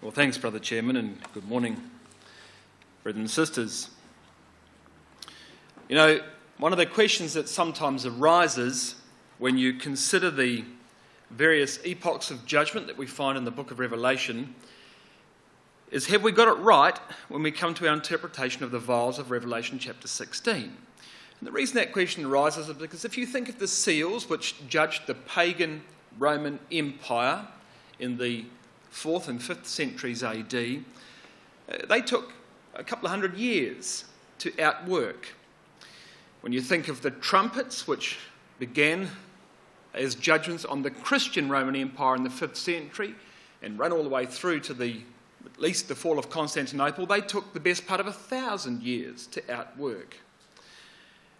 Well, thanks, Brother Chairman, and good morning, brothers and sisters. You know, one of the questions that sometimes arises when you consider the various epochs of judgment that we find in the book of Revelation is, have we got it right when we come to our interpretation of the vials of Revelation chapter 16? And the reason that question arises is because if you think of the seals which judged the pagan Roman Empire in the 4th and 5th centuries AD, they took a couple of hundred years to outwork. When you think of the trumpets, which began as judgments on the Christian Roman Empire in the 5th century and ran all the way through to at least the fall of Constantinople, they took the best part of 1,000 years to outwork.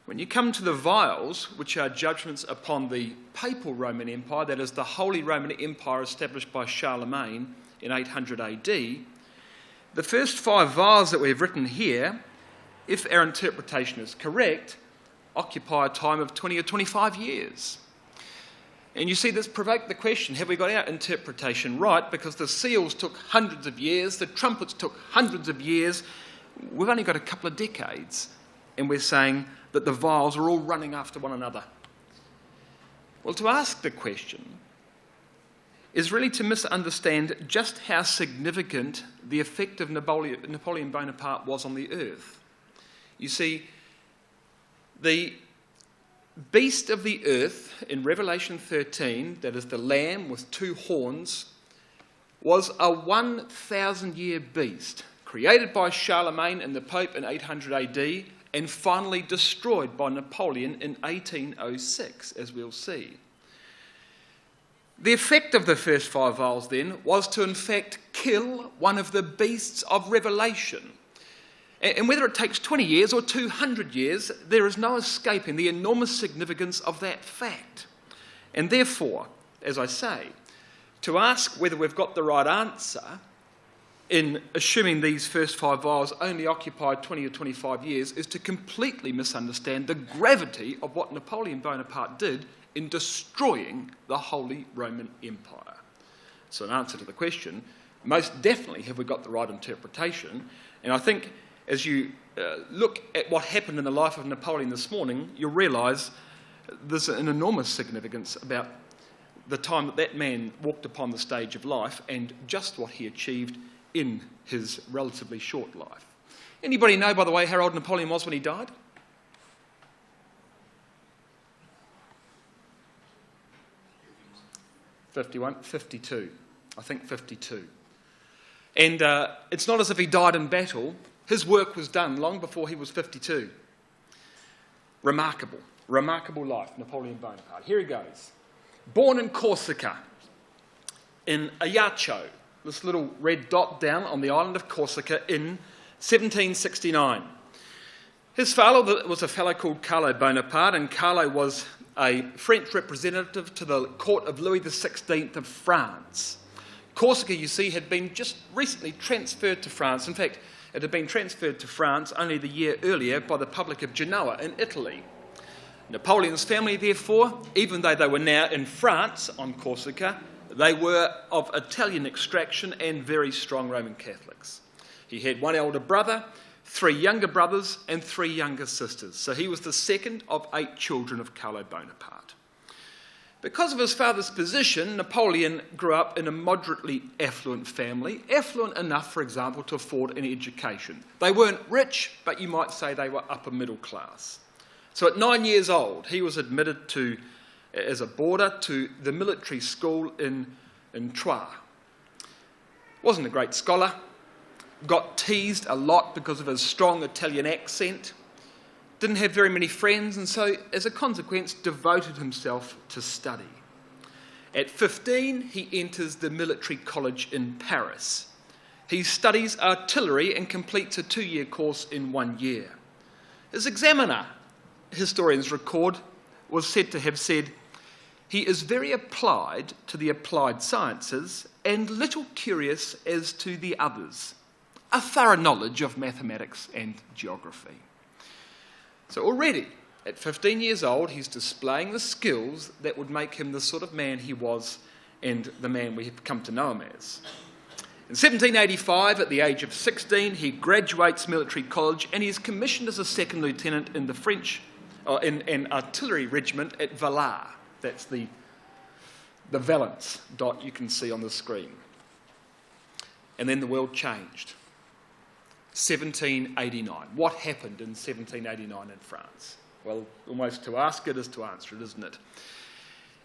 When you come to the vials, which are judgments upon the papal Roman Empire, that is the Holy Roman Empire established by Charlemagne in 800 AD, the first 5 vials that we've written here, if our interpretation is correct, occupy a time of 20 or 25 years. And you see, this provoked the question, have we got our interpretation right? Because the seals took hundreds of years, the trumpets took hundreds of years, we've only got a couple of decades, and we're saying that the vials are all running after one another. Well, to ask the question is really to misunderstand just how significant the effect of Napoleon Bonaparte was on the earth. You see, the beast of the earth in Revelation 13, that is the lamb with 2 horns, was a 1,000-year beast created by Charlemagne and the Pope in 800 AD and finally destroyed by Napoleon in 1806, as we'll see. The effect of the first 5 vials then was to in fact kill one of the beasts of Revelation. And whether it takes 20 years or 200 years, there is no escaping the enormous significance of that fact. And therefore, as I say, to ask whether we've got the right answer in assuming these first 5 vials only occupied 20 or 25 years is to completely misunderstand the gravity of what Napoleon Bonaparte did in destroying the Holy Roman Empire. So in answer to the question, most definitely have we got the right interpretation. And I think as you look at what happened in the life of Napoleon this morning, you'll realise there's an enormous significance about the time that that man walked upon the stage of life and just what he achieved in his relatively short life. Anybody know, by the way, how old Napoleon was when he died? 52. I think 52. And it's not as if he died in battle. His work was done long before he was 52. Remarkable life, Napoleon Bonaparte. Here he goes. Born in Corsica, in Ajaccio, this little red dot down on the island of Corsica in 1769. His father was a fellow called Carlo Bonaparte, and Carlo was a French representative to the court of Louis XVI of France. Corsica, you see, had been just recently transferred to France. In fact, it had been transferred to France only the year earlier by the Republic of Genoa in Italy. Napoleon's family, therefore, even though they were now in France on Corsica, they were of Italian extraction and very strong Roman Catholics. He had 1 elder brother, 3 younger brothers, and 3 younger sisters. So he was the second of 8 children of Carlo Bonaparte. Because of his father's position, Napoleon grew up in a moderately affluent family, affluent enough, for example, to afford an education. They weren't rich, but you might say they were upper middle class. So at 9 years old, he was admitted as a boarder to the military school in Troyes. Wasn't a great scholar, got teased a lot because of his strong Italian accent, didn't have very many friends, and so as a consequence devoted himself to study. At 15, he enters the military college in Paris. He studies artillery and completes a 2-year course in 1 year. His examiner, historians record, was said to have said, "He is very applied to the applied sciences and little curious as to the others. A thorough knowledge of mathematics and geography." So already, at 15 years old, he's displaying the skills that would make him the sort of man he was and the man we have come to know him as. In 1785, at the age of 16, he graduates military college and he is commissioned as a second lieutenant in the French, in an artillery regiment at Vials. That's the Valence dot you can see on the screen. And then the world changed. 1789. What happened in 1789 in France? Well, almost to ask it is to answer it, isn't it?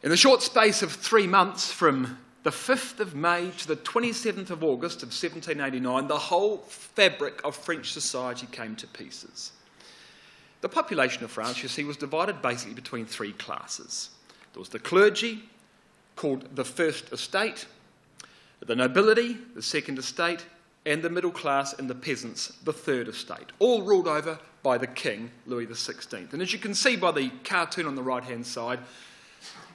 In the short space of 3 months, from the 5th of May to the 27th of August of 1789, the whole fabric of French society came to pieces. The population of France, you see, was divided basically between 3 classes. There was the clergy, called the First Estate, the nobility, the Second Estate, and the middle class and the peasants, the Third Estate, all ruled over by the king, Louis XVI. And as you can see by the cartoon on the right-hand side,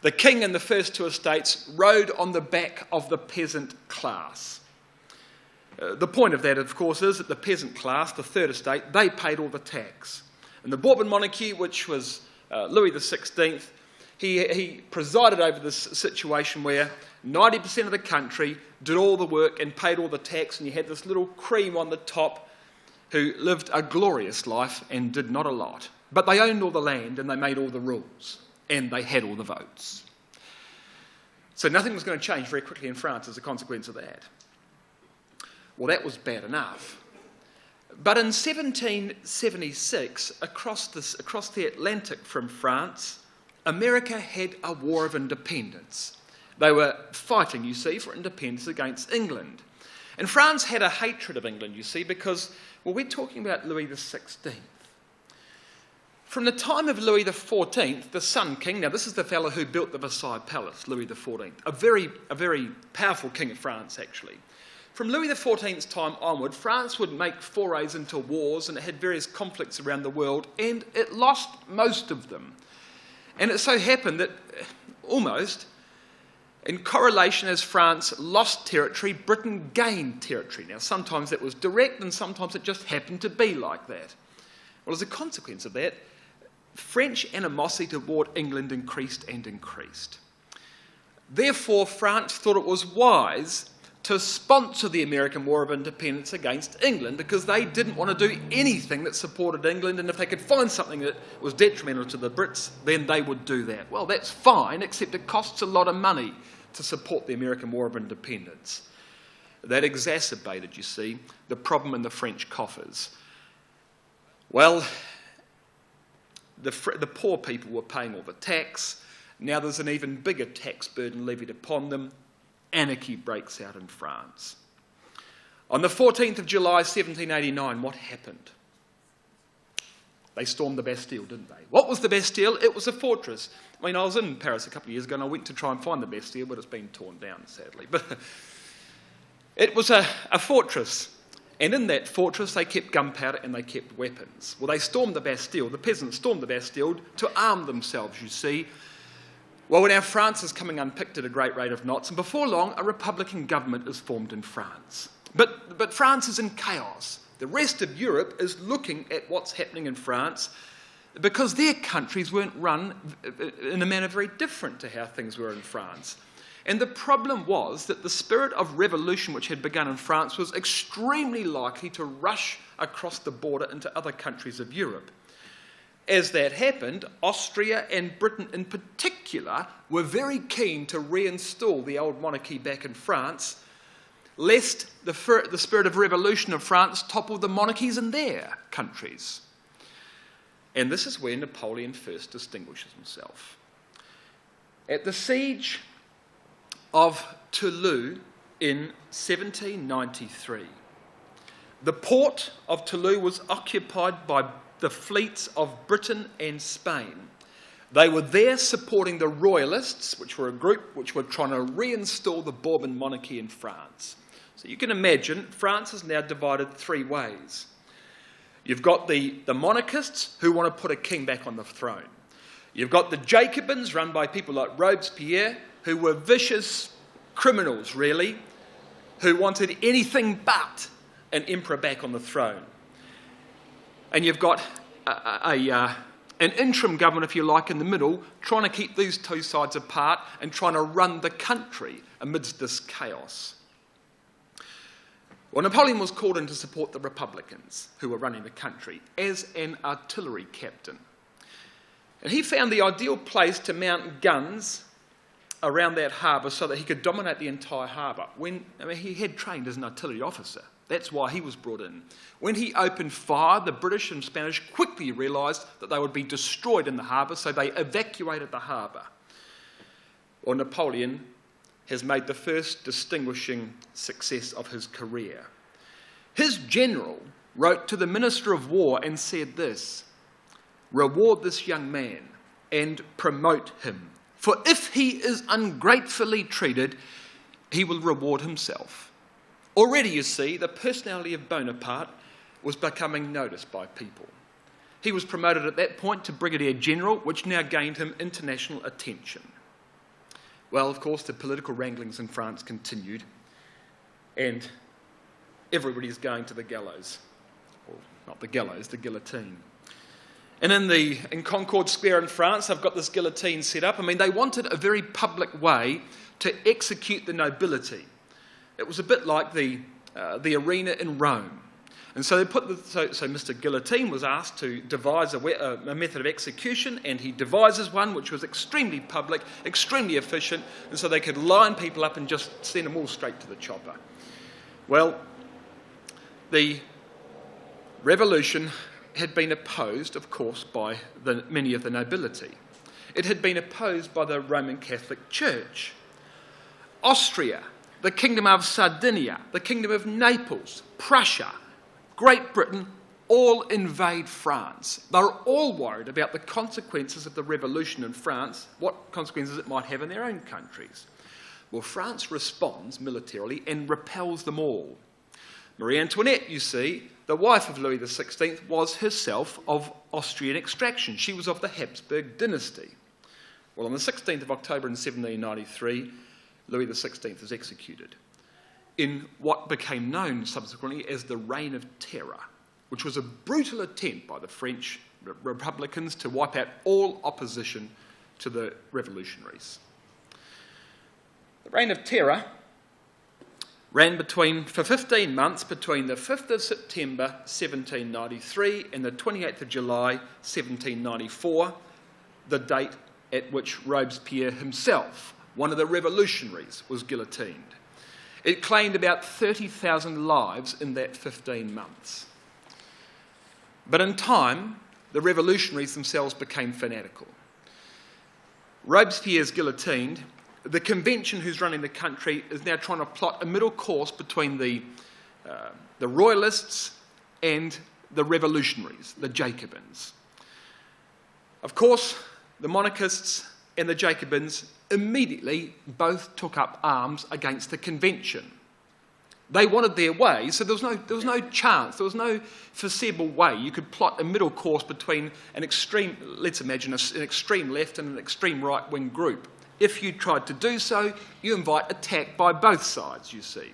the king and the first 2 estates rode on the back of the peasant class. The point of that, of course, is that the peasant class, the Third Estate, they paid all the tax. And the Bourbon monarchy, which was Louis XVI, he presided over this situation where 90% of the country did all the work and paid all the tax, and you had this little cream on the top who lived a glorious life and did not a lot. But they owned all the land and they made all the rules and they had all the votes. So nothing was going to change very quickly in France as a consequence of that. Well, that was bad enough. But in 1776, across the Atlantic from France, America had a war of independence. They were fighting, you see, for independence against England. And France had a hatred of England, you see, because, well, we're talking about Louis XVI. From the time of Louis XIV, the Sun King, now this is the fellow who built the Versailles Palace, Louis XIV, a very powerful king of France, actually. From Louis XIV's time onward, France would make forays into wars, and it had various conflicts around the world, and it lost most of them. And it so happened that, almost, in correlation as France lost territory, Britain gained territory. Now, sometimes that was direct, and sometimes it just happened to be like that. Well, as a consequence of that, French animosity toward England increased and increased. Therefore, France thought it was wise to sponsor the American War of Independence against England, because they didn't want to do anything that supported England, and if they could find something that was detrimental to the Brits, then they would do that. Well, that's fine, except it costs a lot of money to support the American War of Independence. That exacerbated, you see, the problem in the French coffers. Well, the poor people were paying all the tax. Now there's an even bigger tax burden levied upon them. Anarchy breaks out in France. On the 14th of July 1789, what happened? They stormed the Bastille, didn't they? What was the Bastille? It was a fortress. I mean, I was in Paris a couple of years ago and I went to try and find the Bastille, but it's been torn down, sadly. But it was a fortress. And in that fortress, they kept gunpowder and they kept weapons. Well, they stormed the Bastille. The peasants stormed the Bastille to arm themselves, you see. Well, now France is coming unpicked at a great rate of knots, and before long, a republican government is formed in France. But France is in chaos. The rest of Europe is looking at what's happening in France because their countries weren't run in a manner very different to how things were in France. And the problem was that the spirit of revolution which had begun in France was extremely likely to rush across the border into other countries of Europe. As that happened, Austria and Britain in particular were very keen to reinstall the old monarchy back in France, lest the spirit of revolution of France topple the monarchies in their countries. And this is where Napoleon first distinguishes himself. At the siege of Toulouse in 1793, the port of Toulouse was occupied by the fleets of Britain and Spain. They were there supporting the Royalists, which were a group which were trying to reinstall the Bourbon monarchy in France. So you can imagine France is now divided 3 ways. You've got the monarchists who want to put a king back on the throne. You've got the Jacobins run by people like Robespierre, who were vicious criminals, really, who wanted anything but an emperor back on the throne. And you've got an interim government, if you like, in the middle, trying to keep these 2 sides apart and trying to run the country amidst this chaos. Well, Napoleon was called in to support the Republicans who were running the country as an artillery captain. And he found the ideal place to mount guns around that harbour so that he could dominate the entire harbour. He had trained as an artillery officer. That's why he was brought in. When he opened fire, the British and Spanish quickly realised that they would be destroyed in the harbour, so they evacuated the harbour. Well, Napoleon has made the first distinguishing success of his career. His general wrote to the Minister of War and said this: "Reward this young man and promote him, for if he is ungratefully treated, he will reward himself." Already, you see, the personality of Bonaparte was becoming noticed by people. He was promoted at that point to Brigadier General, which now gained him international attention. Well, of course, the political wranglings in France continued, and everybody's going to the gallows. Well, not the gallows, the guillotine. And in Concorde Square in France, they've got this guillotine set up. They wanted a very public way to execute the nobility. It was a bit like the arena in Rome. And so Mr. Guillotine was asked to devise a method of execution, and he devises one which was extremely public, extremely efficient, and so they could line people up and just send them all straight to the chopper. Well, the revolution had been opposed, of course, by many of the nobility. It had been opposed by the Roman Catholic Church. Austria, the Kingdom of Sardinia, the Kingdom of Naples, Prussia, Great Britain, all invade France. They're all worried about the consequences of the revolution in France, what consequences it might have in their own countries. Well, France responds militarily and repels them all. Marie Antoinette, you see, the wife of Louis XVI, was herself of Austrian extraction. She was of the Habsburg dynasty. Well, on the 16th of October in 1793, Louis XVI is executed in what became known subsequently as the Reign of Terror, which was a brutal attempt by the French Republicans to wipe out all opposition to the revolutionaries. The Reign of Terror ran for 15 months between the 5th of September 1793 and the 28th of July 1794, the date at which Robespierre himself, one of the revolutionaries, was guillotined. It claimed about 30,000 lives in that 15 months. But in time, the revolutionaries themselves became fanatical. Robespierre's guillotined. The convention who's running the country is now trying to plot a middle course between the royalists and the revolutionaries, the Jacobins. Of course, the monarchists and the Jacobins immediately both took up arms against the convention. They wanted their way, so there was no chance, there was no foreseeable way you could plot a middle course between an extreme, let's imagine an extreme left and an extreme right-wing group. If you tried to do so, you invite attack by both sides, you see.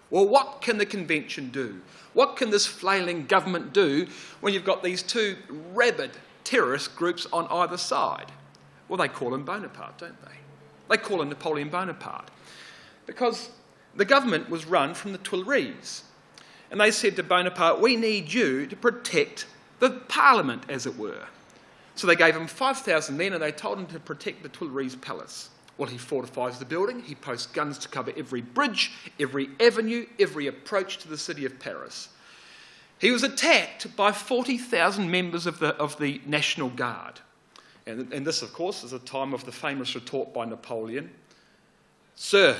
Well, what can the convention do? What can this flailing government do when you've got these two rabid terrorist groups on either side? Well, they call him Bonaparte, don't they? They call him Napoleon Bonaparte. Because the government was run from the Tuileries. And they said to Bonaparte, we need you to protect the parliament, as it were. So they gave him 5,000 men and they told him to protect the Tuileries Palace. Well, he fortifies the building, he posts guns to cover every bridge, every avenue, every approach to the city of Paris. He was attacked by 40,000 members of the National Guard. And this, of course, is a time of the famous retort by Napoleon. Sir,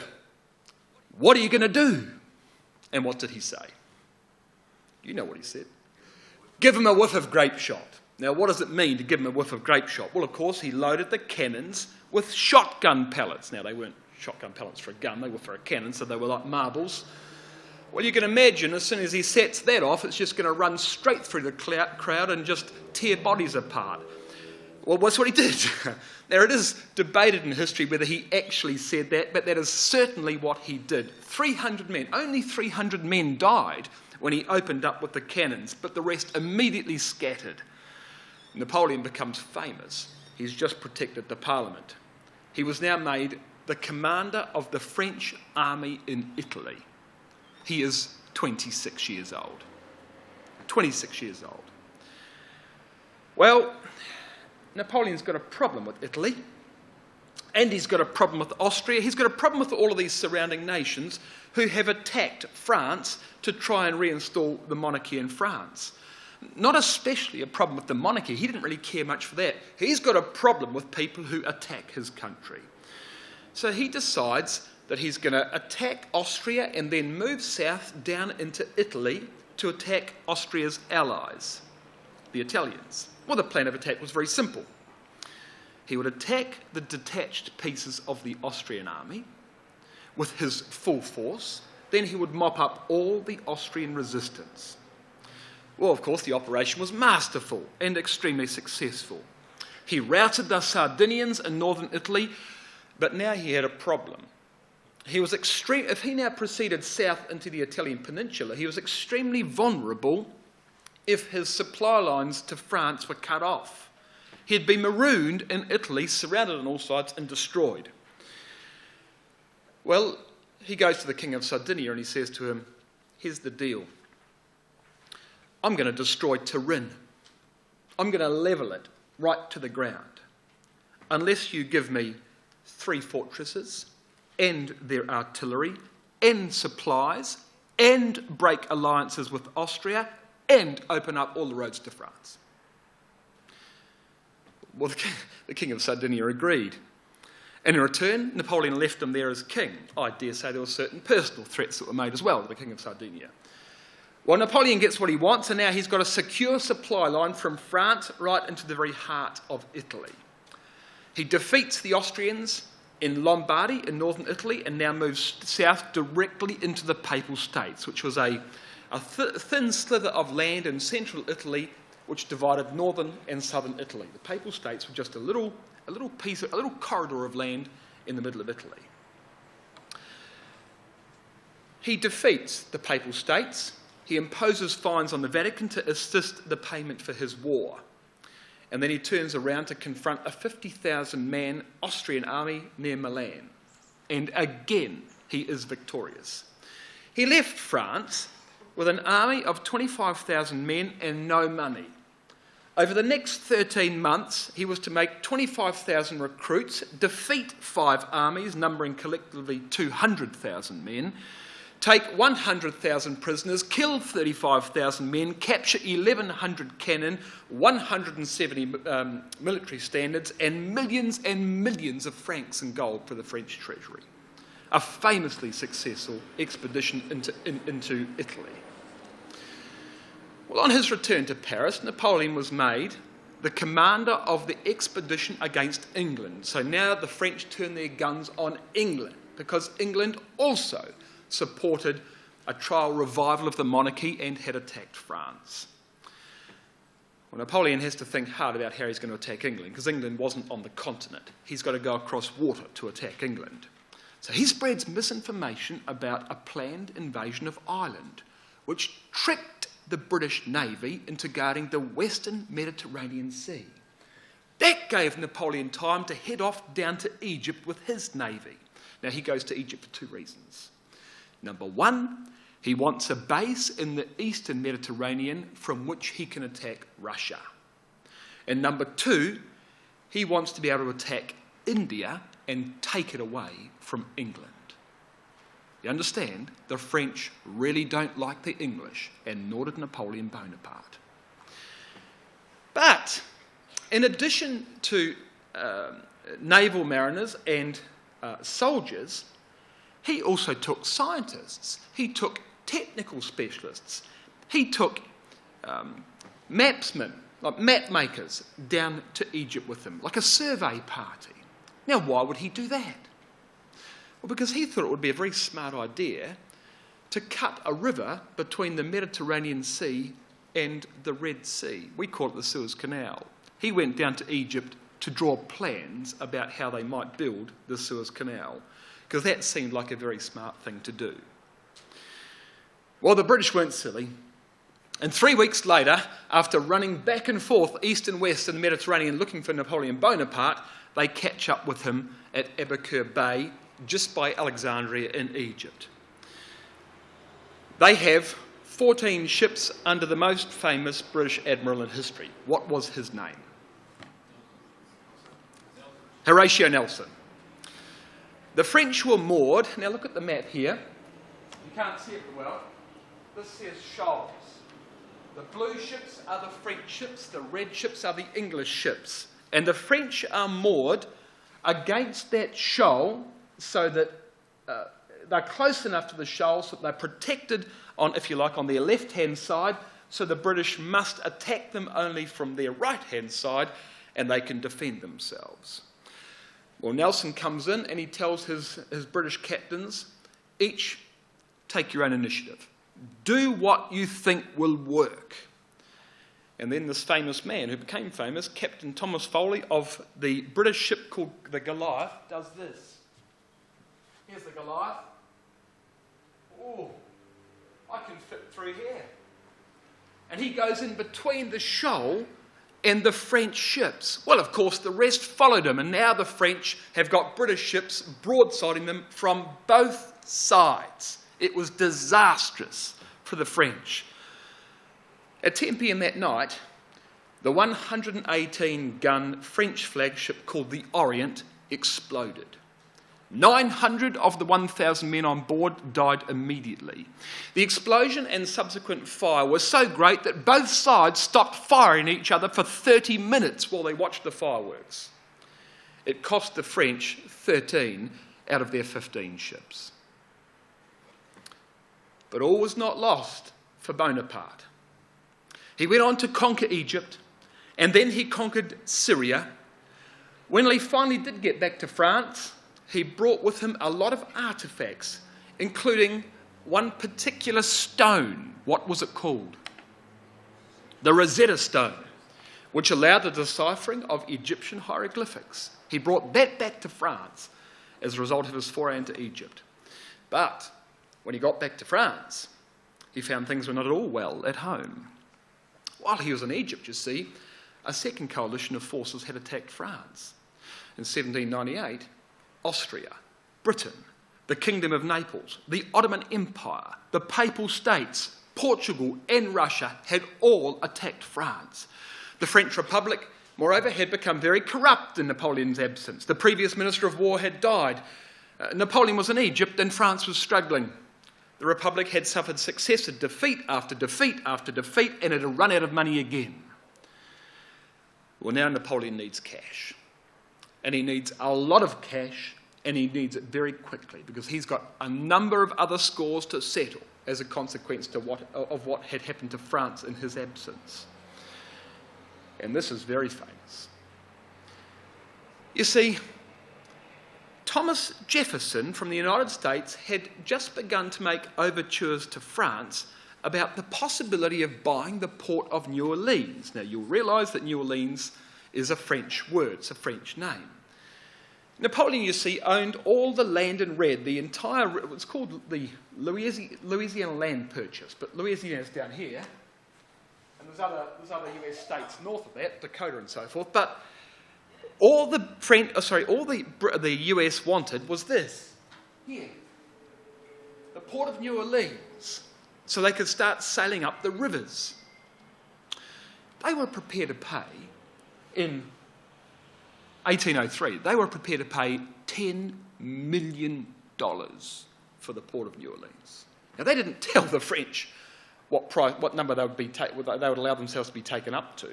what are you going to do? And what did he say? You know what he said. Give him a whiff of grape shot. Now, what does it mean to give him a whiff of grape shot? Well, of course, he loaded the cannons with shotgun pellets. Now, they weren't shotgun pellets for a gun, they were for a cannon, so they were like marbles. Well, you can imagine, as soon as he sets that off, it's just going to run straight through the crowd and just tear bodies apart. Well, that's what he did. Now, it is debated in history whether he actually said that, but that is certainly what he did. 300 men, only 300 men died when he opened up with the cannons, but the rest immediately scattered. Napoleon becomes famous. He's just protected the parliament. He was now made the commander of the French army in Italy. He is 26 years old. 26 years old. Well, Napoleon's got a problem with Italy, and he's got a problem with Austria. He's got a problem with all of these surrounding nations who have attacked France to try and reinstall the monarchy in France. Not especially a problem with the monarchy. He didn't really care much for that. He's got a problem with people who attack his country. So he decides that he's going to attack Austria and then move south down into Italy to attack Austria's allies, the Italians. Well, the plan of attack was very simple. He would attack the detached pieces of the Austrian army with his full force. Then he would mop up all the Austrian resistance. Well, of course, the operation was masterful and extremely successful. He routed the Sardinians in northern Italy, but now he had a problem. If he now proceeded south into the Italian peninsula, he was extremely vulnerable if his supply lines to France were cut off. He'd be marooned in Italy, surrounded on all sides and destroyed. Well, he goes to the King of Sardinia and he says to him, here's the deal. I'm going to destroy Turin. I'm going to level it right to the ground. Unless you give me 3 fortresses and their artillery and supplies and break alliances with Austria and open up all the roads to France. Well, the King of Sardinia agreed. And in return, Napoleon left him there as king. I dare say there were certain personal threats that were made as well to the King of Sardinia. Well, Napoleon gets what he wants, and now he's got a secure supply line from France right into the very heart of Italy. He defeats the Austrians in Lombardy, in northern Italy, and now moves south directly into the Papal States, which was a thin slither of land in central Italy which divided northern and southern Italy. The Papal States were just a little corridor of land in the middle of Italy. He defeats the Papal States. He imposes fines on the Vatican to assist the payment for his war. And then he turns around to confront a 50,000-man Austrian army near Milan. And again, he is victorious. He left France with an army of 25,000 men and no money. Over the next 13 months, he was to make 25,000 recruits, defeat 5 armies numbering collectively 200,000 men, take 100,000 prisoners, kill 35,000 men, capture 1,100 cannon, 170 military standards, and millions of francs in gold for the French treasury. A famously successful expedition into Italy. Well, on his return to Paris, Napoleon was made the commander of the expedition against England. So now the French turn their guns on England, because England also supported a trial revival of the monarchy and had attacked France. Well, Napoleon has to think hard about how he's going to attack England, because England wasn't on the continent. He's got to go across water to attack England. So he spreads misinformation about a planned invasion of Ireland, which tricked the British Navy into guarding the western Mediterranean Sea. That gave Napoleon time to head off down to Egypt with his navy. Now, he goes to Egypt for 2 reasons. Number 1, he wants a base in the eastern Mediterranean from which he can attack Russia. And number 2, he wants to be able to attack India and take it away from England. You understand? The French really don't like the English, and nor did Napoleon Bonaparte. But in addition to naval mariners and soldiers, he also took scientists. He took technical specialists. He took mapsmen, like map makers, down to Egypt with him, like a survey party. Now, why would he do that? Well, because he thought it would be a very smart idea to cut a river between the Mediterranean Sea and the Red Sea. We call it the Suez Canal. He went down to Egypt to draw plans about how they might build the Suez Canal, because that seemed like a very smart thing to do. Well, the British weren't silly. And 3 weeks later, after running back and forth east and west in the Mediterranean looking for Napoleon Bonaparte, they catch up with him at Aboukir Bay, just by Alexandria in Egypt. They have 14 ships under the most famous British admiral in history. What was his name? Horatio Nelson. The French were moored. Now look at the map here. You can't see it well. This says shoals. The blue ships are the French ships. The red ships are the English ships. And the French are moored against that shoal so that they're close enough to the shoal so that they're protected on, if you like, on their left-hand side, so the British must attack them only from their right-hand side and they can defend themselves. Well, Nelson comes in and he tells his British captains, each take your own initiative. Do what you think will work. And then this famous man who became famous, Captain Thomas Foley of the British ship called the Goliath, does this. Here's the Goliath. Oh, I can fit through here. And he goes in between the shoal and the French ships. Well, of course, the rest followed him, and now the French have got British ships broadsiding them from both sides. It was disastrous for the French. At 10 p.m. that night, the 118-gun French flagship called the Orient exploded. 900 of the 1,000 men on board died immediately. The explosion and subsequent fire were so great that both sides stopped firing each other for 30 minutes while they watched the fireworks. It cost the French 13 out of their 15 ships. But all was not lost for Bonaparte. He went on to conquer Egypt, and then he conquered Syria. When he finally did get back to France, he brought with him a lot of artefacts, including one particular stone. What was it called? The Rosetta Stone, which allowed the deciphering of Egyptian hieroglyphics. He brought that back to France as a result of his foray into Egypt. But when he got back to France, he found things were not at all well at home. While he was in Egypt, you see, a second coalition of forces had attacked France. In 1798, Austria, Britain, the Kingdom of Naples, the Ottoman Empire, the Papal States, Portugal and Russia had all attacked France. The French Republic, moreover, had become very corrupt in Napoleon's absence. The previous Minister of War had died. Napoleon was in Egypt and France was struggling. The Republic had suffered successive defeat after defeat after defeat, and it had run out of money again. Well, now Napoleon needs cash. And he needs a lot of cash, and he needs it very quickly, because he's got a number of other scores to settle as a consequence of what had happened to France in his absence. And this is very famous. You see, Thomas Jefferson from the United States had just begun to make overtures to France about the possibility of buying the port of New Orleans. Now, you'll realise that New Orleans is a French word, it's a French name. Napoleon, you see, owned all the land in red, the entire, it was called the Louisiana land purchase, but Louisiana's down here, and there's other US states north of that, Dakota and so forth, but all the US wanted was this, here, the port of New Orleans, so they could start sailing up the rivers. They were prepared to pay, in 1803, they were prepared to pay $10 million for the port of New Orleans. Now, they didn't tell the French what number they would allow themselves to be taken up to.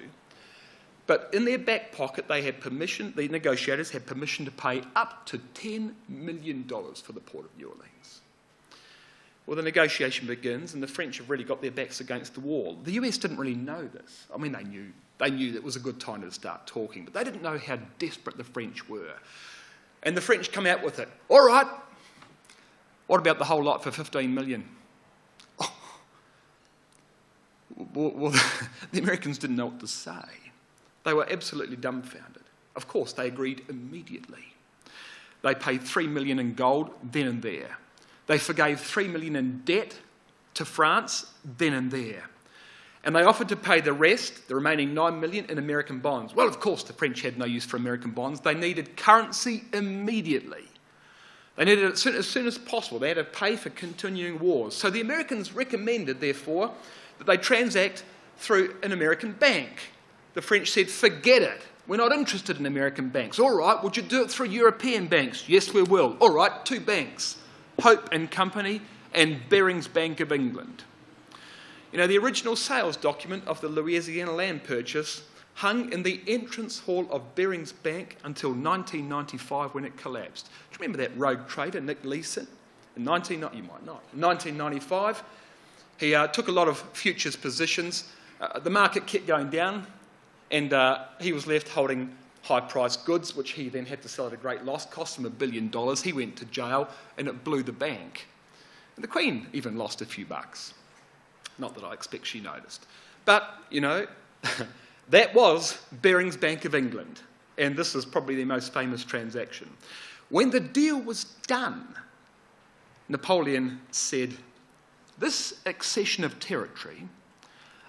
But in their back pocket, they had permission, the negotiators had permission to pay up to $10 million for the port of New Orleans. Well, the negotiation begins, and the French have really got their backs against the wall. The US didn't really know this. I mean, they knew that it was a good time to start talking, but they didn't know how desperate the French were. And the French come out with it. All right, what about the whole lot for $15 million? Oh. Well, the Americans didn't know what to say. They were absolutely dumbfounded. Of course, they agreed immediately. They paid $3 million in gold then and there. They forgave $3 million in debt to France then and there. And they offered to pay the rest, the remaining $9 million, in American bonds. Well, of course, the French had no use for American bonds. They needed currency immediately. They needed it as soon as possible. They had to pay for continuing wars. So the Americans recommended, therefore, that they transact through an American bank. The French said, forget it. We're not interested in American banks. All right, would you do it through European banks? Yes, we will. All right, 2 banks, Hope and Company and Barings Bank of England. You know, the original sales document of the Louisiana land purchase hung in the entrance hall of Barings Bank until 1995 when it collapsed. Do you remember that rogue trader, Nick Leeson? You might not. In 1995, he took a lot of futures positions. The market kept going down, and he was left holding high-priced goods, which he then had to sell at a great loss, cost him $1 billion. He went to jail, and it blew the bank. And the Queen even lost a few bucks. Not that I expect she noticed. But, you know, that was Barings Bank of England, and this is probably their most famous transaction. When the deal was done, Napoleon said, "This accession of territory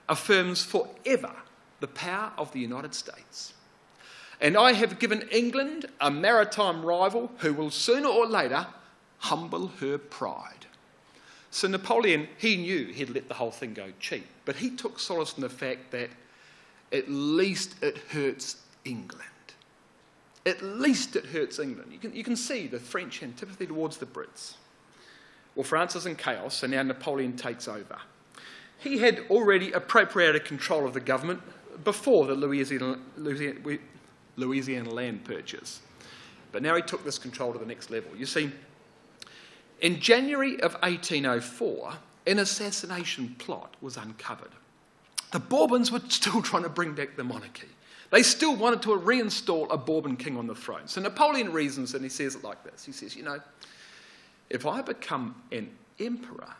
affirms forever the power of the United States. And I have given England a maritime rival who will sooner or later humble her pride." So Napoleon, he knew he'd let the whole thing go cheap, but he took solace in the fact that at least it hurts England. At least it hurts England. You can see the French antipathy towards the Brits. Well, France is in chaos, so now Napoleon takes over. He had already appropriated control of the government before the Louisiana land purchase. But now he took this control to the next level. You see, in January of 1804, an assassination plot was uncovered. The Bourbons were still trying to bring back the monarchy. They still wanted to reinstall a Bourbon king on the throne. So Napoleon reasons, and he says it like this. He says, you know, if I become an emperor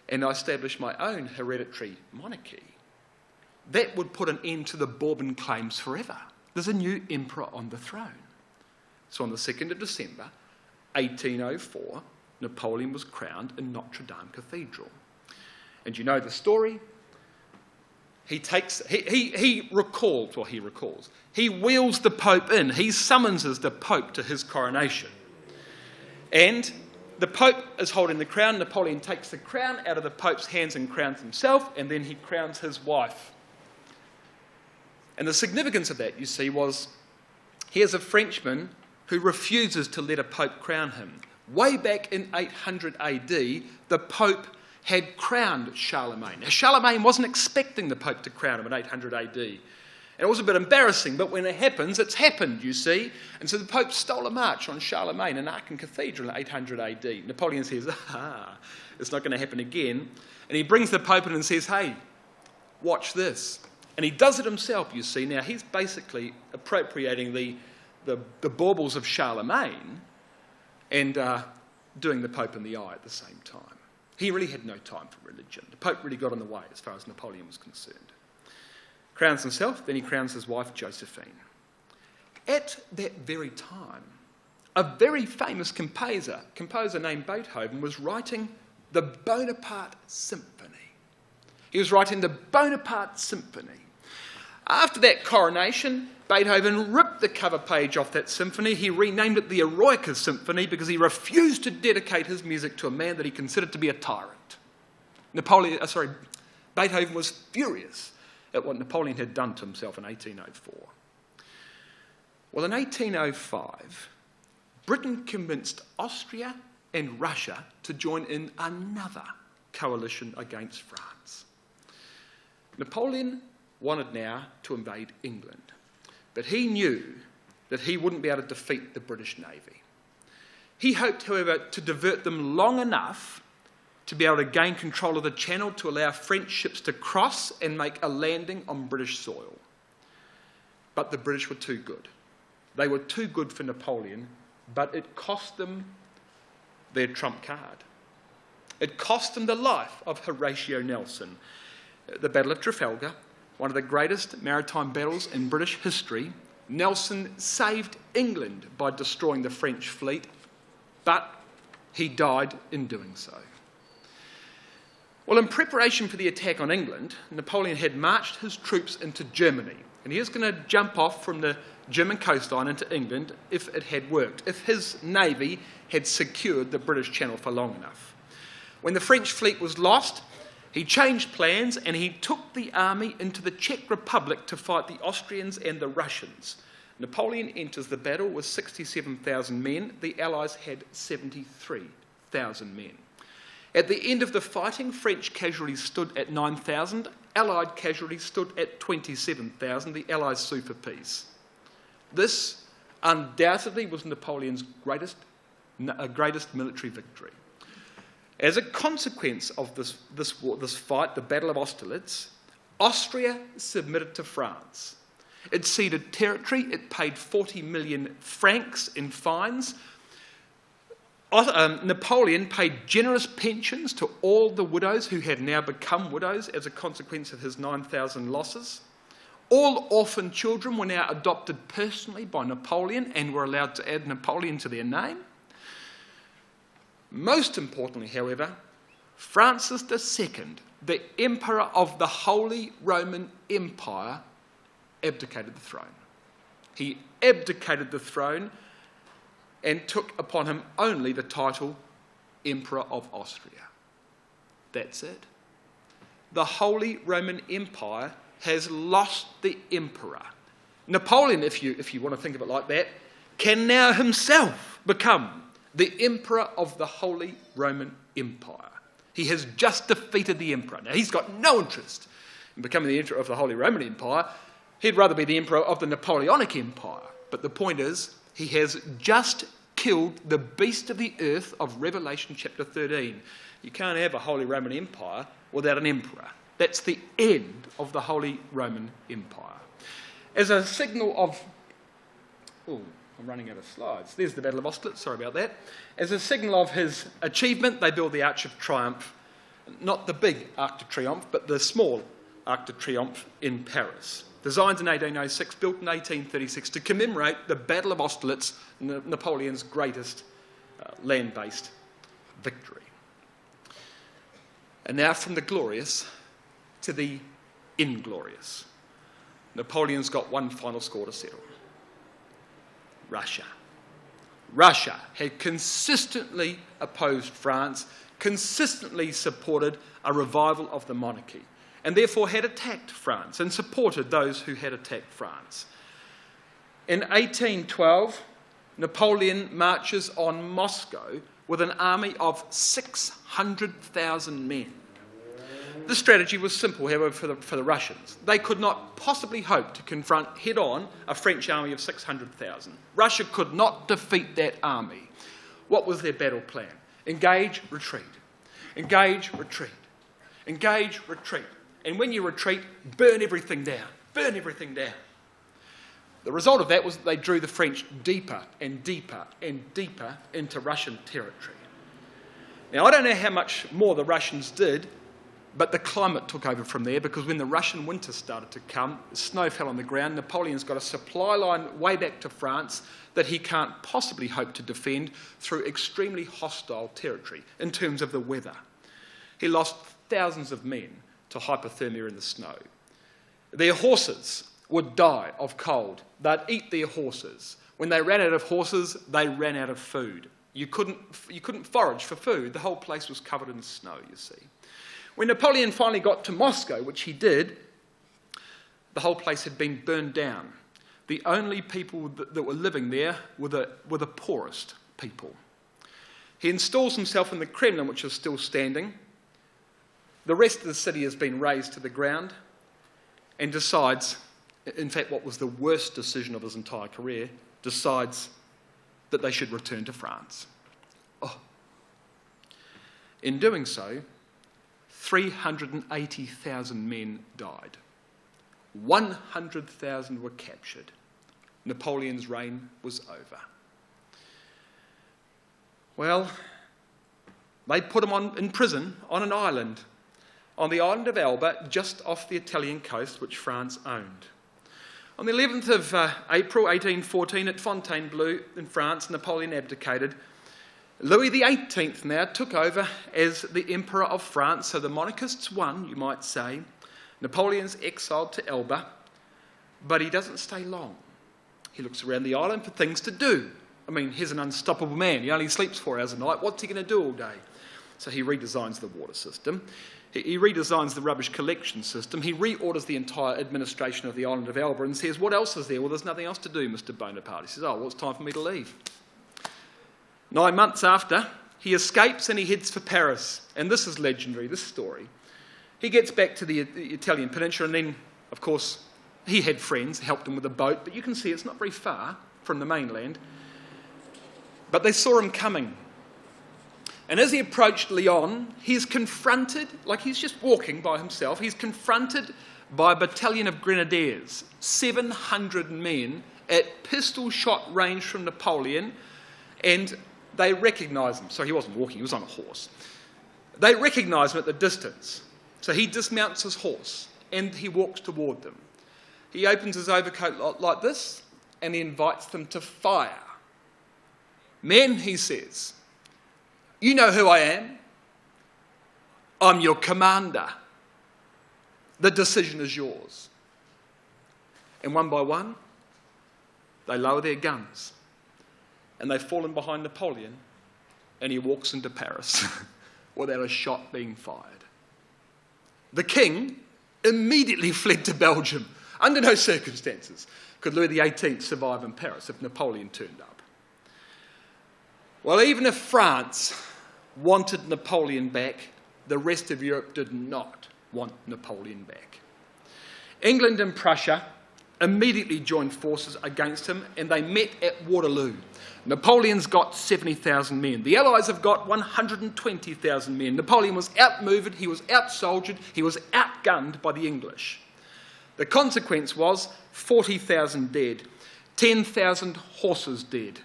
and I establish my own hereditary monarchy, that would put an end to the Bourbon claims forever. There's a new emperor on the throne. So on the 2nd of December, 1804, Napoleon was crowned in Notre Dame Cathedral. And you know the story. He wheels the Pope in. He summons the Pope to his coronation. And the Pope is holding the crown. Napoleon takes the crown out of the Pope's hands and crowns himself, and then he crowns his wife. And the significance of that, you see, was here's a Frenchman who refuses to let a Pope crown him. Way back in 800 AD, the Pope had crowned Charlemagne. Now, Charlemagne wasn't expecting the Pope to crown him in 800 AD. And it was a bit embarrassing, but when it happens, it's happened, you see. And so the Pope stole a march on Charlemagne in Aachen Cathedral in 800 AD. Napoleon says, it's not going to happen again. And he brings the Pope in and says, hey, watch this. And he does it himself, you see. Now, he's basically appropriating the baubles of Charlemagne and doing the Pope in the eye at the same time. He really had no time for religion. The Pope really got in the way as far as Napoleon was concerned. Crowns himself, then he crowns his wife, Josephine. At that very time, a very famous composer named Beethoven was writing the Bonaparte Symphony. He was writing the Bonaparte Symphony. After that coronation, Beethoven ripped the cover page off that symphony. He renamed it the Eroica Symphony because he refused to dedicate his music to a man that he considered to be a tyrant. Beethoven was furious at what Napoleon had done to himself in 1804. Well, in 1805, Britain convinced Austria and Russia to join in another coalition against France. Napoleon wanted now to invade England, but he knew that he wouldn't be able to defeat the British Navy. He hoped, however, to divert them long enough to be able to gain control of the Channel to allow French ships to cross and make a landing on British soil. But the British were too good. They were too good for Napoleon, but it cost them their trump card. It cost them the life of Horatio Nelson. The Battle of Trafalgar, one of the greatest maritime battles in British history. Nelson saved England by destroying the French fleet, but he died in doing so. Well, in preparation for the attack on England, Napoleon had marched his troops into Germany, and he was going to jump off from the German coastline into England if it had worked, if his navy had secured the British Channel for long enough. When the French fleet was lost, he changed plans and he took the army into the Czech Republic to fight the Austrians and the Russians. Napoleon enters the battle with 67,000 men. The Allies had 73,000 men. At the end of the fighting, French casualties stood at 9,000. Allied casualties stood at 27,000. The Allies sued for peace. This undoubtedly was Napoleon's greatest military victory. As a consequence of this fight, the Battle of Austerlitz, Austria submitted to France. It ceded territory. It paid 40 million francs in fines. Napoleon paid generous pensions to all the widows who had now become widows as a consequence of his 9,000 losses. All orphan children were now adopted personally by Napoleon and were allowed to add Napoleon to their name. Most importantly, however, Francis II, the Emperor of the Holy Roman Empire, abdicated the throne. He abdicated the throne and took upon him only the title Emperor of Austria. That's it. The Holy Roman Empire has lost the emperor. Napoleon, if you want to think of it like that, can now himself become the emperor of the Holy Roman Empire. He has just defeated the emperor. Now, he's got no interest in becoming the emperor of the Holy Roman Empire. He'd rather be the emperor of the Napoleonic Empire. But the point is, he has just killed the beast of the earth of Revelation chapter 13. You can't have a Holy Roman Empire without an emperor. That's the end of the Holy Roman Empire. As a signal of... Oh, I'm running out of slides. There's the Battle of Austerlitz, sorry about that. As a signal of his achievement, they build the Arch of Triumph. Not the big Arc de Triomphe, but the small Arc de Triomphe in Paris. Designed in 1806, built in 1836 to commemorate the Battle of Austerlitz, Napoleon's greatest land-based victory. And now from the glorious to the inglorious. Napoleon's got one final score to settle. Russia. Russia had consistently opposed France, consistently supported a revival of the monarchy, and therefore had attacked France and supported those who had attacked France. In 1812, Napoleon marches on Moscow with an army of 600,000 men. The strategy was simple, however, for the Russians. They could not possibly hope to confront head-on a French army of 600,000. Russia could not defeat that army. What was their battle plan? Engage, retreat. Engage, retreat. Engage, retreat. And when you retreat, burn everything down. Burn everything down. The result of that was that they drew the French deeper and deeper and deeper into Russian territory. Now, I don't know how much more the Russians did, but the climate took over from there, because when the Russian winter started to come, snow fell on the ground. Napoleon's got a supply line way back to France that he can't possibly hope to defend through extremely hostile territory in terms of the weather. He lost thousands of men to hypothermia in the snow. Their horses would die of cold. They'd eat their horses. When they ran out of horses, they ran out of food. You couldn't forage for food. The whole place was covered in snow, you see. When Napoleon finally got to Moscow, which he did, the whole place had been burned down. The only people that were living there were the poorest people. He installs himself in the Kremlin, which is still standing. The rest of the city has been razed to the ground, and decides, in fact what was the worst decision of his entire career, decides that they should return to France. Oh. In doing so, 380,000 men died. 100,000 were captured. Napoleon's reign was over. Well, they put him in prison on an island, on the island of Elba, just off the Italian coast, which France owned. On the 11th of April 1814 at Fontainebleau in France, Napoleon abdicated. Louis XVIII now took over as the Emperor of France, so the monarchists won, you might say. Napoleon's exiled to Elba, but he doesn't stay long. He looks around the island for things to do. I mean, he's an unstoppable man. He only sleeps 4 hours a night. What's he going to do all day? So he redesigns the water system. He redesigns the rubbish collection system. He reorders the entire administration of the island of Elba and says, what else is there? Well, there's nothing else to do, Mr. Bonaparte. He says, oh, well, it's time for me to leave. 9 months after, he escapes and he heads for Paris. And this is legendary, this story. He gets back to the Italian peninsula and then, of course, he had friends, helped him with a boat, but you can see it's not very far from the mainland. But they saw him coming. And as he approached Lyon, he's confronted, like he's just walking by himself, he's confronted by a battalion of grenadiers, 700 men at pistol shot range from Napoleon, and they recognise him. So he wasn't walking, he was on a horse. They recognise him at the distance. So he dismounts his horse and he walks toward them. He opens his overcoat like this and he invites them to fire. Men, he says, you know who I am. I'm your commander. The decision is yours. And one by one, they lower their guns and they've fallen behind Napoleon and he walks into Paris without a shot being fired. The king immediately fled to Belgium. Under no circumstances could Louis XVIII survive in Paris if Napoleon turned up. Well, even if France wanted Napoleon back, the rest of Europe did not want Napoleon back. England and Prussia immediately joined forces against him and they met at Waterloo. Napoleon's got 70,000 men. The Allies have got 120,000 men. Napoleon was outmanoeuvred, he was outsoldiered, he was outgunned by the English. The consequence was 40,000 dead, 10,000 horses dead.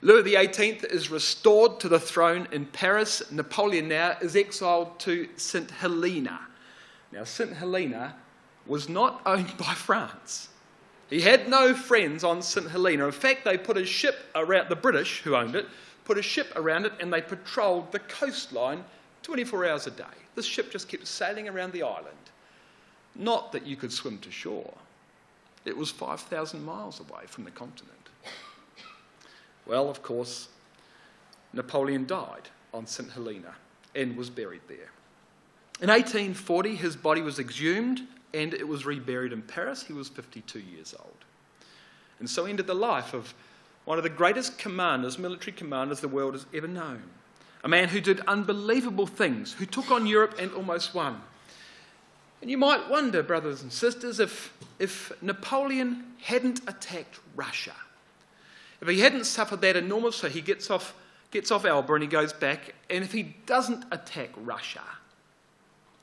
Louis XVIII is restored to the throne in Paris. Napoleon now is exiled to St. Helena. Now, St. Helena was not owned by France. He had no friends on St. Helena. In fact, they put a ship around, the British, who owned it, put a ship around it and they patrolled the coastline 24 hours a day. This ship just kept sailing around the island. Not that you could swim to shore. It was 5,000 miles away from the continent. Well, of course, Napoleon died on St. Helena and was buried there. In 1840, his body was exhumed and it was reburied in Paris. He was 52 years old. And so ended the life of one of the greatest commanders, military commanders the world has ever known. A man who did unbelievable things, who took on Europe and almost won. And you might wonder, brothers and sisters, if Napoleon hadn't attacked Russia, if he hadn't suffered that enormous, so he gets off Elba and he goes back, and if he doesn't attack Russia,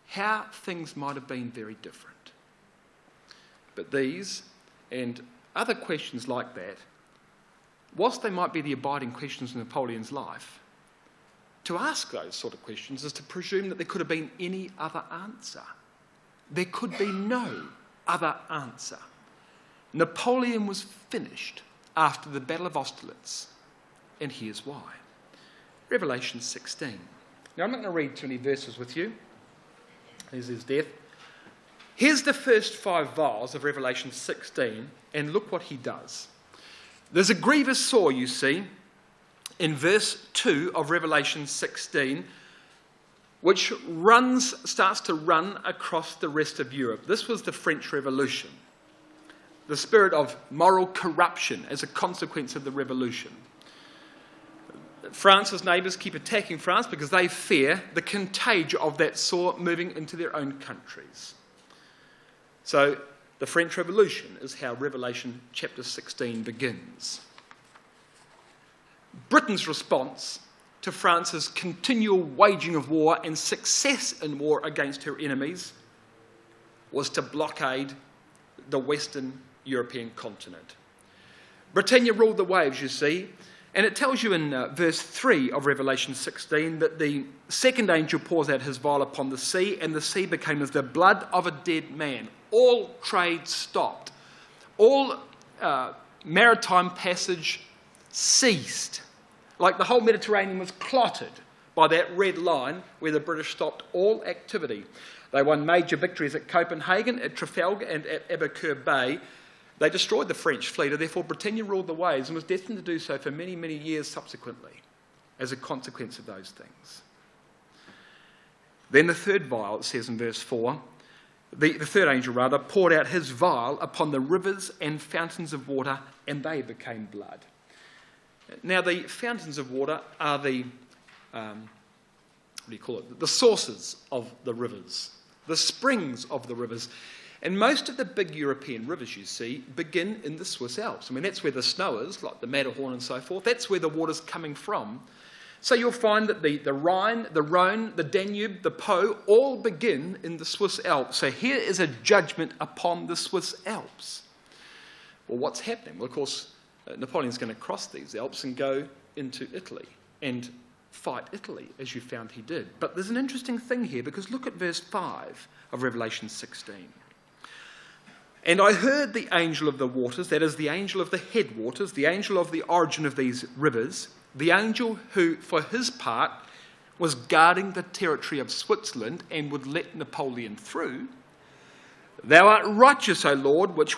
how things might have been very different. But these and other questions like that, whilst they might be the abiding questions in Napoleon's life, to ask those sort of questions is to presume that there could have been any other answer. There could be no other answer. Napoleon was finished after the Battle of Austerlitz, and here's why. Revelation 16. Now, I'm not going to read too many verses with you. Here's his death. Here's the first 5 vials of Revelation 16, and look what he does. There's a grievous sore, you see, in verse 2 of Revelation 16, which starts to run across the rest of Europe. This was the French Revolution. The spirit of moral corruption as a consequence of the revolution. France's neighbours keep attacking France because they fear the contagion of that sore moving into their own countries. So the French Revolution is how Revelation chapter 16 begins. Britain's response to France's continual waging of war and success in war against her enemies was to blockade the Western European continent. Britannia ruled the waves, you see, and it tells you in verse 3 of Revelation 16 that the second angel pours out his vial upon the sea, and the sea became as the blood of a dead man. All trade stopped. All maritime passage ceased. Like the whole Mediterranean was clotted by that red line where the British stopped all activity. They won major victories at Copenhagen, at Trafalgar and at Aboukir Bay. They destroyed the French fleet, and therefore Britannia ruled the waves and was destined to do so for many, many years subsequently as a consequence of those things. Then the third vial, it says in verse 4, the third angel poured out his vial upon the rivers and fountains of water, and they became blood. Now the fountains of water are the the sources of the rivers, the springs of the rivers. And most of the big European rivers, you see, begin in the Swiss Alps. I mean, that's where the snow is, like the Matterhorn and so forth. That's where the water's coming from. So you'll find that the Rhine, the Rhone, the Danube, the Po, all begin in the Swiss Alps. So here is a judgment upon the Swiss Alps. Well, what's happening? Well, of course, Napoleon's going to cross these Alps and go into Italy and fight Italy, as you found he did. But there's an interesting thing here, because look at verse 5 of Revelation 16. And I heard the angel of the waters, that is the angel of the headwaters, the angel of the origin of these rivers, the angel who, for his part, was guarding the territory of Switzerland and would let Napoleon through. Thou art righteous, O Lord, which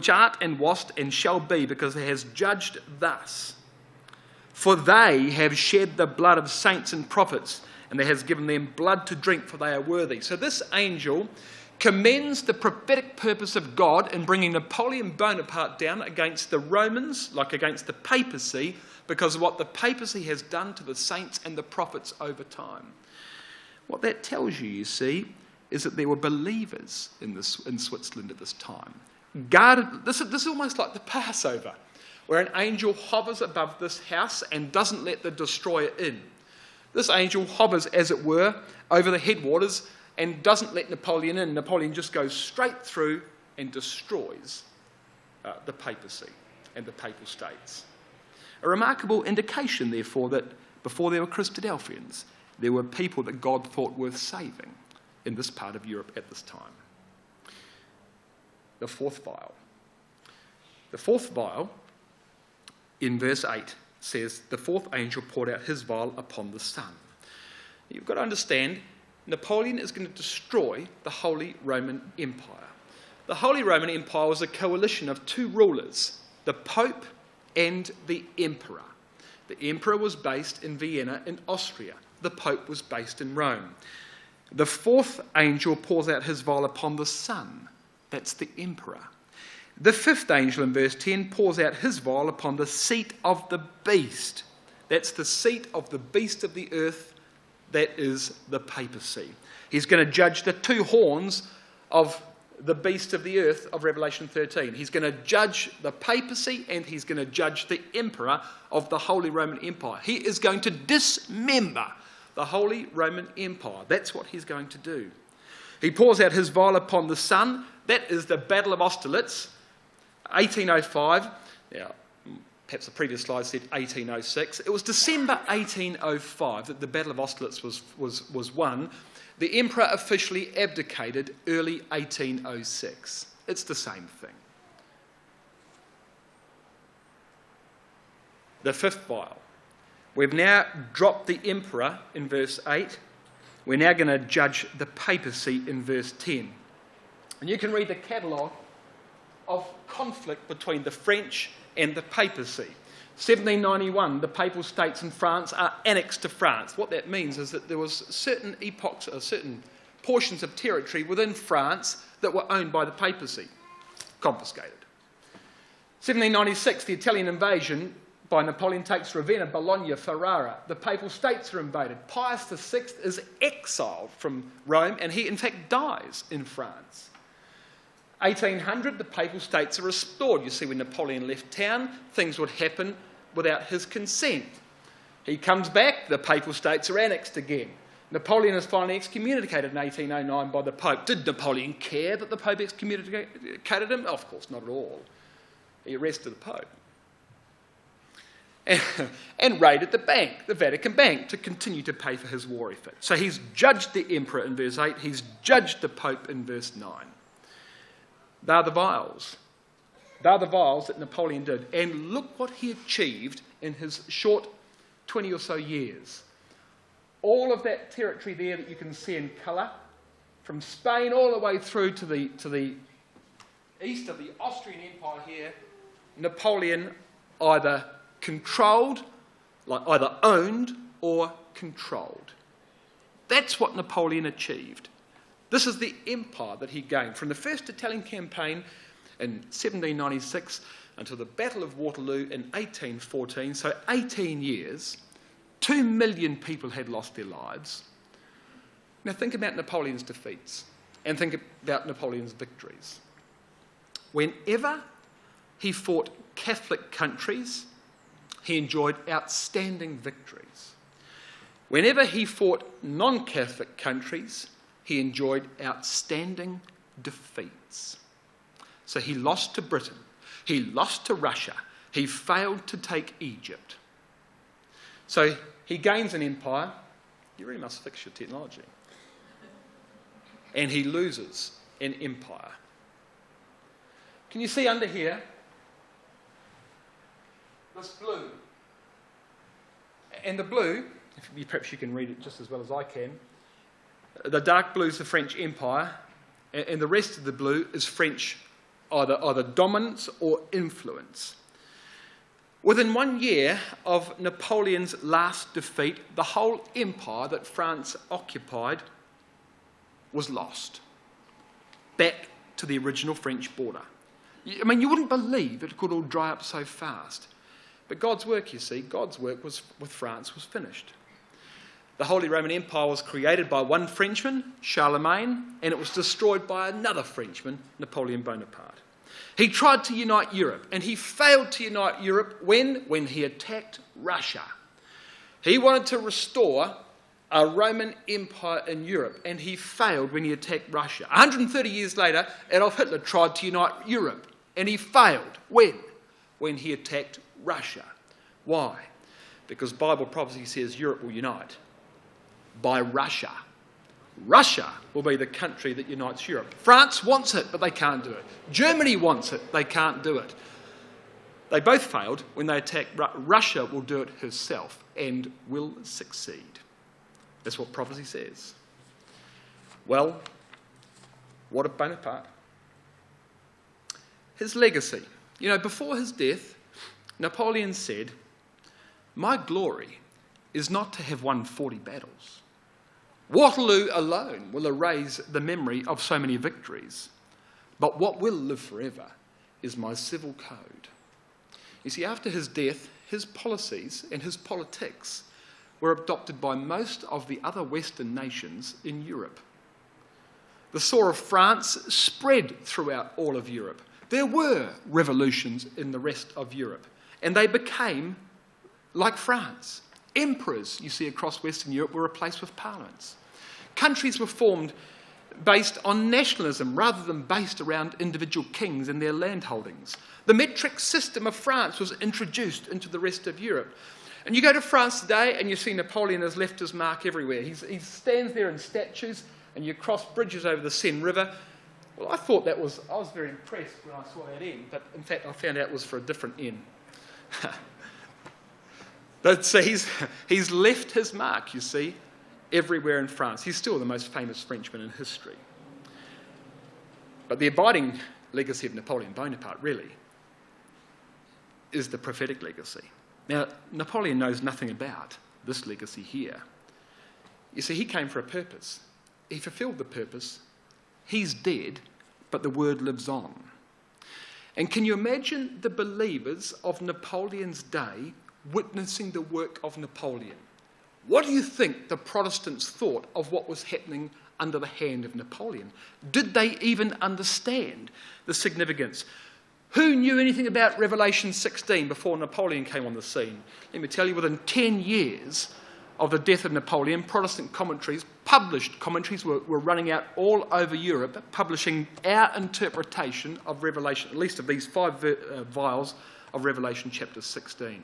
art and wast and shall be, because thou hast judged thus. For they have shed the blood of saints and prophets, and thou hast given them blood to drink, for they are worthy. So this angel commends the prophetic purpose of God in bringing Napoleon Bonaparte down against the Romans, like against the papacy, because of what the papacy has done to the saints and the prophets over time. What that tells you, you see, is that there were believers in Switzerland at this time. This is almost like the Passover, where an angel hovers above this house and doesn't let the destroyer in. This angel hovers, as it were, over the headwaters and doesn't let Napoleon in. Napoleon just goes straight through and destroys the papacy and the papal states. A remarkable indication, therefore, that before there were Christadelphians, there were people that God thought worth saving in this part of Europe at this time. The fourth vial. The fourth vial, in verse 8, says, the fourth angel poured out his vial upon the sun. You've got to understand, Napoleon is going to destroy the Holy Roman Empire. The Holy Roman Empire was a coalition of two rulers, the Pope and the Emperor. The Emperor was based in Vienna in Austria. The Pope was based in Rome. The fourth angel pours out his vial upon the Son. That's the Emperor. The fifth angel in verse 10 pours out his vial upon the seat of the beast. That's the seat of the beast of the earth. That is the papacy. He's going to judge the two horns of the beast of the earth of Revelation 13. He's going to judge the papacy and he's going to judge the emperor of the Holy Roman Empire. He is going to dismember the Holy Roman Empire. That's what he's going to do. He pours out his vial upon the sun. That is the Battle of Austerlitz, 1805. Now, perhaps the previous slide said 1806. It was December 1805 that the Battle of Austerlitz was won. The emperor officially abdicated early 1806. It's the same thing. The fifth vial. We've now dropped the emperor in verse 8. We're now going to judge the papacy in verse 10. And you can read the catalogue of conflict between the French and the papacy. 1791, the Papal States in France are annexed to France. What that means is that there was certain epochs, or certain portions of territory within France that were owned by the papacy, confiscated. 1796, the Italian invasion by Napoleon takes Ravenna, Bologna, Ferrara. The Papal States are invaded. Pius VI is exiled from Rome, and he in fact dies in France. 1800, the Papal States are restored. You see, when Napoleon left town, things would happen without his consent. He comes back, the Papal States are annexed again. Napoleon is finally excommunicated in 1809 by the Pope. Did Napoleon care that the Pope excommunicated him? Of course, not at all. He arrested the Pope. And raided the bank, the Vatican Bank, to continue to pay for his war effort. So he's judged the Emperor in verse 8, he's judged the Pope in verse 9. They are the vials. They are the vials that Napoleon did. And look what he achieved in his short 20 or so years. All of that territory there that you can see in colour, from Spain all the way through to the east of the Austrian Empire here, Napoleon either controlled, like either owned or controlled. That's what Napoleon achieved. This is the empire that he gained from the first Italian campaign in 1796 until the Battle of Waterloo in 1814, so 18 years. 2 million people had lost their lives. Now think about Napoleon's defeats and think about Napoleon's victories. Whenever he fought Catholic countries, he enjoyed outstanding victories. Whenever he fought non-Catholic countries, he enjoyed outstanding defeats. So he lost to Britain, he lost to Russia, he failed to take Egypt. So he gains an empire. You really must fix your technology. And he loses an empire. Can you see under here? This blue. And the blue, perhaps you can read it just as well as I can. The dark blue is the French Empire, and the rest of the blue is French either dominance or influence. Within 1 year of Napoleon's last defeat, the whole empire that France occupied was lost, back to the original French border. I mean, you wouldn't believe it could all dry up so fast. But God's work, you see, God's work was with France was finished. The Holy Roman Empire was created by one Frenchman, Charlemagne, and it was destroyed by another Frenchman, Napoleon Bonaparte. He tried to unite Europe, and he failed to unite Europe when he attacked Russia. He wanted to restore a Roman Empire in Europe, and he failed when he attacked Russia. 130 years later, Adolf Hitler tried to unite Europe, and he failed. When he attacked Russia. Why? Because Bible prophecy says Europe will unite by Russia. Russia will be the country that unites Europe. France wants it, but they can't do it. Germany wants it, they can't do it. They both failed when they attacked Russia will do it herself and will succeed. That's what prophecy says. Well, what of Bonaparte? His legacy. You know, before his death, Napoleon said, "My glory is not to have won 40 battles. Waterloo alone will erase the memory of so many victories. But what will live forever is my civil code." You see, after his death, his policies and his politics were adopted by most of the other Western nations in Europe. The sore of France spread throughout all of Europe. There were revolutions in the rest of Europe, and they became like France. Emperors, you see, across Western Europe were replaced with parliaments. Countries were formed based on nationalism rather than based around individual kings and their land holdings. The metric system of France was introduced into the rest of Europe. And you go to France today and you see Napoleon has left his mark everywhere. He stands there in statues, and you cross bridges over the Seine River. Well, I was very impressed when I saw that inn, but in fact I found out it was for a different inn. But so he's left his mark, you see, everywhere in France. He's still the most famous Frenchman in history. But the abiding legacy of Napoleon Bonaparte, really, is the prophetic legacy. Now, Napoleon knows nothing about this legacy here. You see, he came for a purpose. He fulfilled the purpose. He's dead, but the word lives on. And can you imagine the believers of Napoleon's day witnessing the work of Napoleon? What do you think the Protestants thought of what was happening under the hand of Napoleon? Did they even understand the significance? Who knew anything about Revelation 16 before Napoleon came on the scene? Let me tell you, within 10 years of the death of Napoleon, Protestant published commentaries were running out all over Europe, publishing our interpretation of Revelation, at least of these 5 vials of Revelation chapter 16.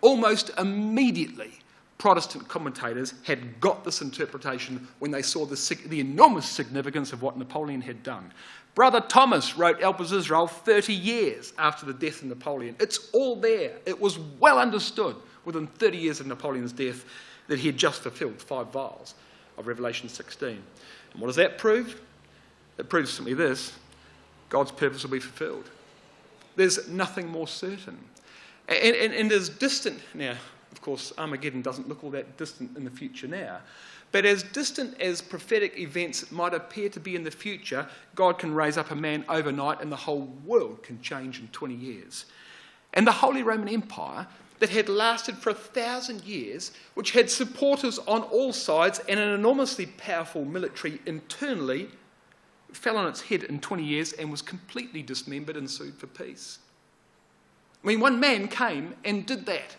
Almost immediately, Protestant commentators had got this interpretation when they saw the enormous significance of what Napoleon had done. Brother Thomas wrote Elpis Israel 30 years after the death of Napoleon. It's all there. It was well understood within 30 years of Napoleon's death that he had just fulfilled 5 vials of Revelation 16. And what does that prove? It proves simply this: God's purpose will be fulfilled. There's nothing more certain. And as distant now, of course, Armageddon doesn't look all that distant in the future now, but as distant as prophetic events might appear to be in the future, God can raise up a man overnight and the whole world can change in 20 years. And the Holy Roman Empire, that had lasted for 1,000 years, which had supporters on all sides and an enormously powerful military internally, fell on its head in 20 years and was completely dismembered and sued for peace. I mean, one man came and did that.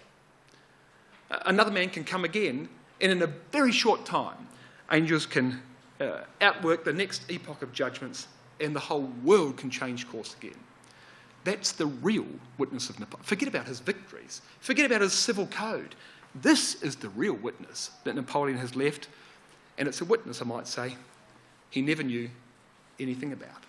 Another man can come again, and in a very short time, angels can outwork the next epoch of judgments, and the whole world can change course again. That's the real witness of Napoleon. Forget about his victories. Forget about his civil code. This is the real witness that Napoleon has left, and it's a witness, I might say, he never knew anything about.